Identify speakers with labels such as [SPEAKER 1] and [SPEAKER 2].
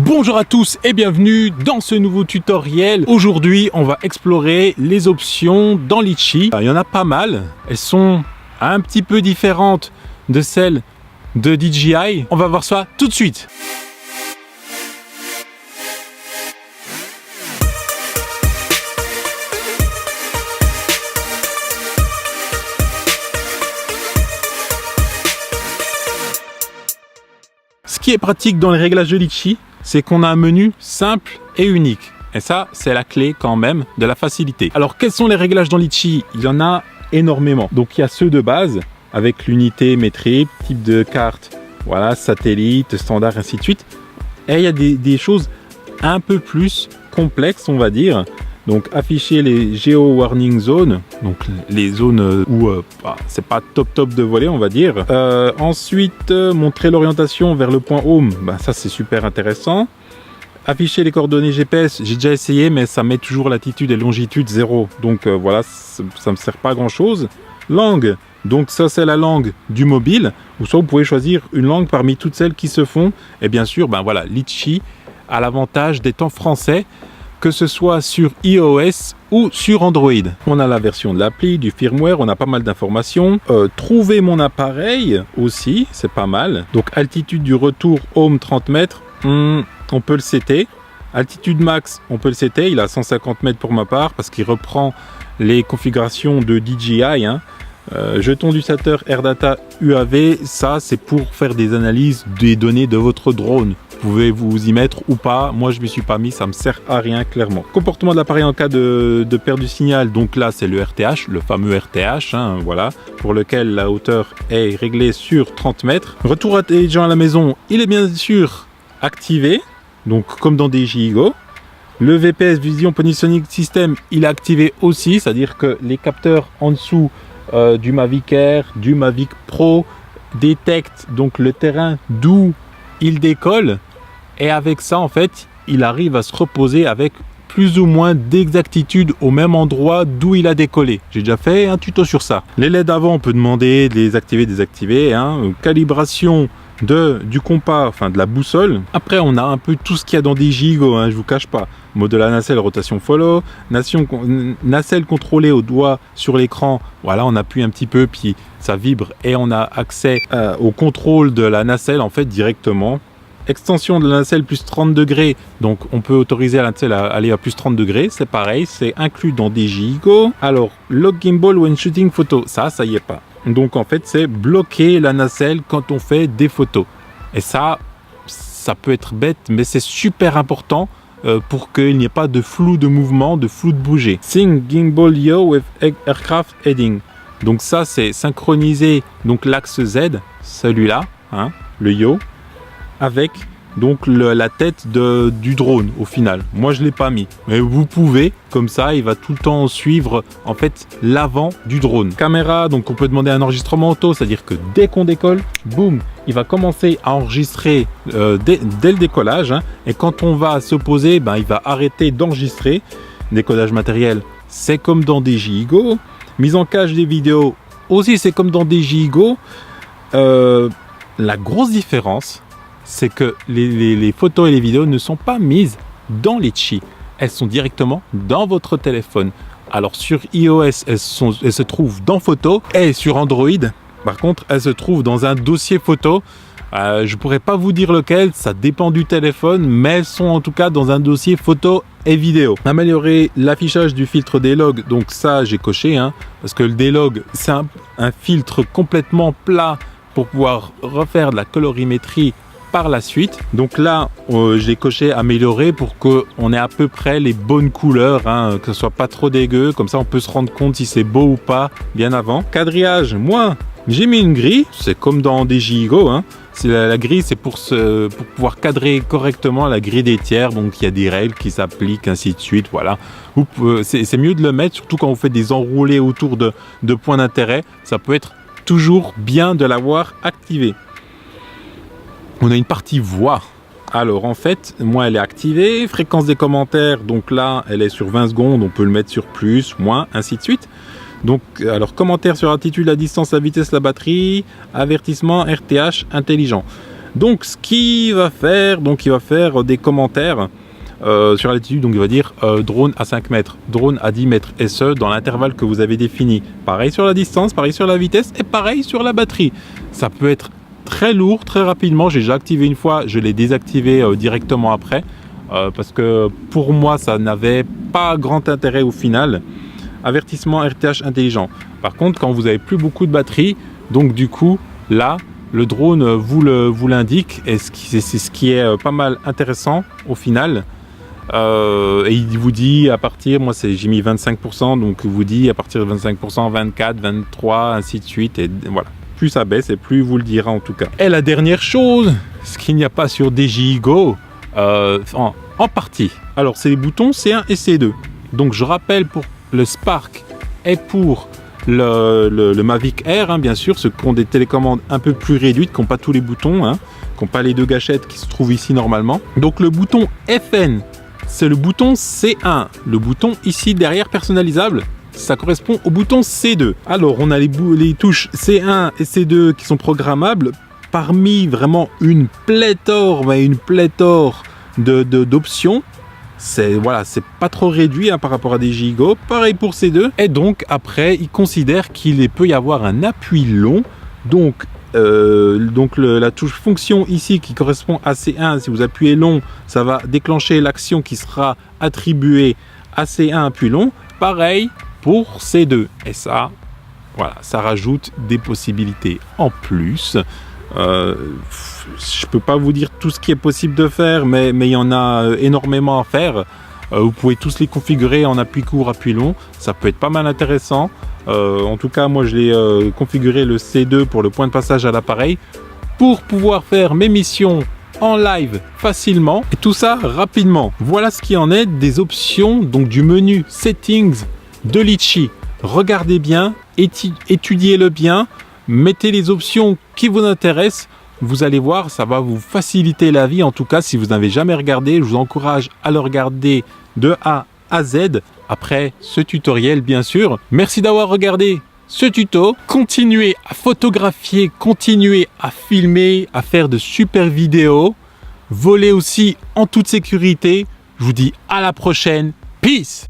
[SPEAKER 1] Bonjour à tous et bienvenue dans ce nouveau tutoriel. Aujourd'hui, on va explorer les options dans Litchi. Il y en a pas mal. Elles sont un petit peu différentes de celles de DJI. On va voir ça tout de suite. Ce qui est pratique dans les réglages de Litchi, c'est qu'on a un menu simple et unique. Et ça, c'est la clé quand même de la facilité. Alors, quels sont les réglages dans Litchi? Il y en a énormément. Donc, il y a ceux de base, avec l'unité métrique, type de carte, voilà, satellite, standard, ainsi de suite. Et il y a des choses un peu plus complexes, on va dire. Donc, afficher les geo-warning zones, donc les zones où c'est pas top de voler, on va dire. Ensuite, montrer l'orientation vers le point home, ça c'est super intéressant. Afficher les coordonnées GPS, j'ai déjà essayé, mais ça met toujours latitude et longitude 0. Donc voilà, ça me sert pas à grand chose. Langue, donc ça c'est la langue du mobile, ou soit vous pouvez choisir une langue parmi toutes celles qui se font. Et bien sûr, voilà, Litchi a l'avantage d'être en français, que ce soit sur iOS ou sur Android. On a la version de l'appli, du firmware, on a pas mal d'informations. Trouver mon appareil aussi, c'est pas mal. Donc altitude du retour home 30 mètres, on peut le setter. Altitude max, on peut le setter, il a 150 mètres pour ma part parce qu'il reprend les configurations de DJI. Jeton d'utilisateur AirData UAV, ça c'est pour faire des analyses des données de votre drone. Vous pouvez vous y mettre ou pas, moi je ne m'y suis pas mis, ça me sert à rien clairement. Comportement de l'appareil en cas de perte du signal, donc là c'est le RTH, le fameux RTH, voilà, pour lequel la hauteur est réglée sur 30 mètres. Retour intelligent à la maison, il est bien sûr activé, donc comme dans DJI Go. Le VPS Vision Positioning System, il est activé aussi, c'est-à-dire que les capteurs en dessous du Mavic Air, du Mavic Pro détectent donc le terrain d'où il décolle. Et avec ça, en fait, il arrive à se reposer avec plus ou moins d'exactitude au même endroit d'où il a décollé. J'ai déjà fait un tuto sur ça. Les LED avant, on peut demander de les activer, désactiver. Calibration du compas, enfin de la boussole. Après, on a un peu tout ce qu'il y a dans DJI Go, je vous cache pas. Mode de la nacelle, rotation follow. Nacelle contrôlée au doigt sur l'écran. Voilà, on appuie un petit peu, puis ça vibre et on a accès au contrôle de la nacelle, en fait, directement. Extension de la nacelle plus 30 degrés, donc on peut autoriser la nacelle à aller à plus 30 degrés, c'est pareil, c'est inclus dans DJI Go. Alors, lock gimbal when shooting photo, ça y est pas. Donc en fait, c'est bloquer la nacelle quand on fait des photos. Et ça peut être bête, mais c'est super important pour qu'il n'y ait pas de flou de mouvement, de flou de bouger. Sync gimbal yaw with aircraft heading. Donc ça, c'est synchroniser donc l'axe Z, celui-là, le yaw, avec donc la tête du drone au final. Moi je l'ai pas mis, mais vous pouvez, comme ça il va tout le temps suivre en fait l'avant du drone. Caméra, donc on peut demander un enregistrement auto, c'est à dire que dès qu'on décolle, boum, il va commencer à enregistrer dès le décollage, et quand on va se poser, il va arrêter d'enregistrer. Décollage matériel, c'est comme dans DJI Go. Mise en cache des vidéos aussi, c'est comme dans DJI Go. La grosse différence, c'est que les photos et les vidéos ne sont pas mises dans Litchi. Elles sont directement dans votre téléphone. Alors sur iOS, elles se trouvent dans Photos, et sur Android, par contre, elles se trouvent dans un dossier photo. Je ne pourrais pas vous dire lequel, ça dépend du téléphone, mais elles sont en tout cas dans un dossier photo et vidéo. Améliorer l'affichage du filtre D-Log, donc ça j'ai coché, parce que le D-Log, c'est un filtre complètement plat pour pouvoir refaire de la colorimétrie par la suite. Donc là, je l'ai coché améliorer pour qu'on ait à peu près les bonnes couleurs, que ce soit pas trop dégueu, comme ça on peut se rendre compte si c'est beau ou pas bien avant. Quadrillage, moi j'ai mis une grille, c'est comme dans DJI Go, c'est la grille, c'est pour pouvoir cadrer correctement la grille des tiers, donc il y a des règles qui s'appliquent, ainsi de suite, voilà. C'est mieux de le mettre, surtout quand vous faites des enroulés autour de points d'intérêt, ça peut être toujours bien de l'avoir activé. On a une partie voix. Alors en fait, moi elle est activée. Fréquence des commentaires, donc là elle est sur 20 secondes, on peut le mettre sur plus, moins, ainsi de suite. Donc, alors commentaires sur altitude, la distance, la vitesse, la batterie, avertissement, RTH, intelligent. Donc ce qu'il va faire, il va faire des commentaires sur l'altitude, donc il va dire drone à 5 mètres, drone à 10 mètres, et ce dans l'intervalle que vous avez défini. Pareil sur la distance, pareil sur la vitesse et pareil sur la batterie. Ça peut être très lourd, très rapidement. J'ai déjà activé une fois, je l'ai désactivé directement après parce que pour moi ça n'avait pas grand intérêt au final. Avertissement RTH intelligent. Par contre, quand vous avez plus beaucoup de batterie, donc du coup là le drone vous l'indique, et c'est ce qui est pas mal intéressant au final. Et il vous dit à partir, moi j'ai mis 25%, donc il vous dit à partir de 25%, 24, 23, ainsi de suite, et voilà. Plus ça baisse et plus il vous le dira en tout cas. Et la dernière chose, ce qu'il n'y a pas sur DJI Go, en partie. Alors c'est les boutons C1 et C2. Donc je rappelle, pour le Spark et pour le Mavic Air, hein, bien sûr, ceux qui ont des télécommandes un peu plus réduites, qui n'ont pas tous les boutons, hein, qui n'ont pas les deux gâchettes qui se trouvent ici normalement. Donc le bouton FN, c'est le bouton C1. Le bouton ici derrière personnalisable, ça correspond au bouton C2. Alors on a les touches C1 et C2 qui sont programmables parmi vraiment une pléthore d'options. C'est pas trop réduit hein, par rapport à des DJI Go. Pareil pour C2. Et donc après, il considère qu'il peut y avoir un appui long. Donc la touche fonction ici qui correspond à C1, si vous appuyez long, ça va déclencher l'action qui sera attribuée à C1 appui long. Pareil pour C2. Et ça, voilà, ça rajoute des possibilités en plus. Je peux pas vous dire tout ce qui est possible de faire, mais il y en a énormément à faire. Vous pouvez tous les configurer en appui court, appui long. Ça peut être pas mal intéressant. En tout cas, moi, je l'ai configuré le C2 pour le point de passage à l'appareil pour pouvoir faire mes missions en live facilement, et tout ça rapidement. Voilà ce qui en est des options, donc du menu Settings de Litchi. Regardez bien, étudiez-le bien, mettez les options qui vous intéressent. Vous allez voir, ça va vous faciliter la vie. En tout cas, si vous n'avez jamais regardé, je vous encourage à le regarder de A à Z après ce tutoriel, bien sûr. Merci d'avoir regardé ce tuto. Continuez à photographier, continuez à filmer, à faire de super vidéos. Volez aussi en toute sécurité. Je vous dis à la prochaine. Peace!